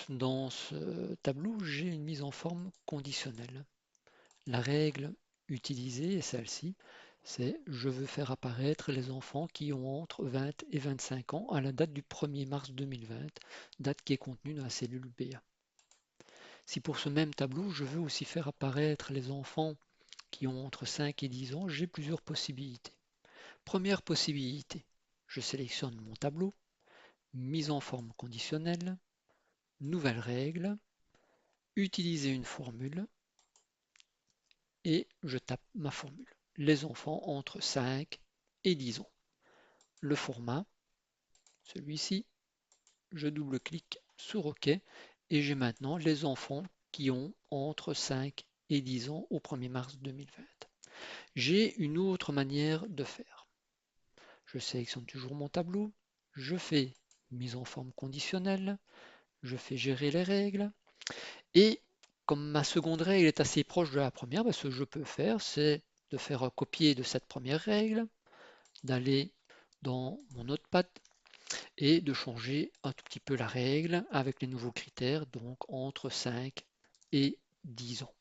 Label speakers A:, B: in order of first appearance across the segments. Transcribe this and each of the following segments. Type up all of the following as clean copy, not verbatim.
A: Dans ce tableau, j'ai une mise en forme conditionnelle. La règle utilisée est celle-ci, c'est je veux faire apparaître les enfants qui ont entre 20 et 25 ans à la date du 1er mars 2020, date qui est contenue dans la cellule BA. Si pour ce même tableau, je veux aussi faire apparaître les enfants qui ont entre 5 et 10 ans, j'ai plusieurs possibilités. Première possibilité, je sélectionne mon tableau, mise en forme conditionnelle, nouvelle règle, utiliser une formule, et je tape ma formule. Les enfants entre 5 et 10 ans. Le format, celui-ci, je double-clique sur OK et j'ai maintenant les enfants qui ont entre 5 et 10 ans au 1er mars 2020. J'ai une autre manière de faire. Je sélectionne toujours mon tableau, je fais mise en forme conditionnelle, je fais gérer les règles et comme ma seconde règle est assez proche de la première, ce que je peux faire, c'est de faire un copier de cette première règle, d'aller dans mon notepad et de changer un tout petit peu la règle avec les nouveaux critères, donc entre 5 et 10 ans.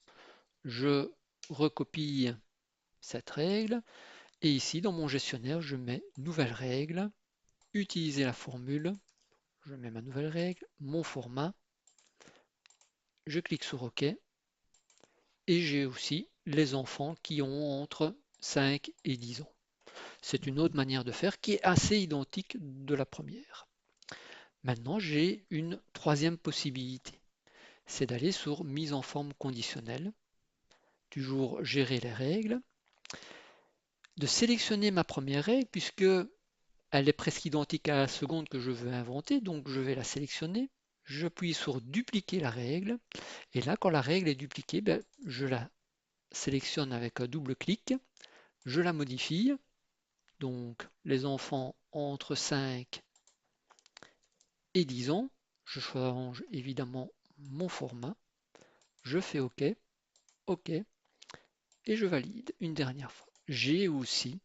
A: Je recopie cette règle et ici dans mon gestionnaire, je mets nouvelle règle, utiliser la formule, je mets ma nouvelle règle, mon format, je clique sur OK et j'ai aussi les enfants qui ont entre 5 et 10 ans. C'est une autre manière de faire qui est assez identique de la première. Maintenant, j'ai une troisième possibilité. C'est d'aller sur mise en forme conditionnelle, toujours gérer les règles, de sélectionner ma première règle puisque elle est presque identique à la seconde que je veux inventer, donc je vais la sélectionner. J'appuie sur dupliquer la règle et là, quand la règle est dupliquée, je la sélectionne avec un double clic, je la modifie. Donc, les enfants entre 5 et 10 ans, je change évidemment mon format, je fais OK, OK, et je valide une dernière fois. J'ai aussi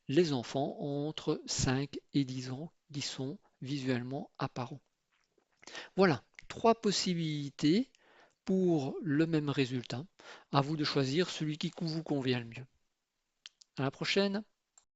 A: les enfants entre 5 et 10 ans qui sont visuellement apparents. Voilà, trois possibilités pour le même résultat. À vous de choisir celui qui vous convient le mieux. À la prochaine!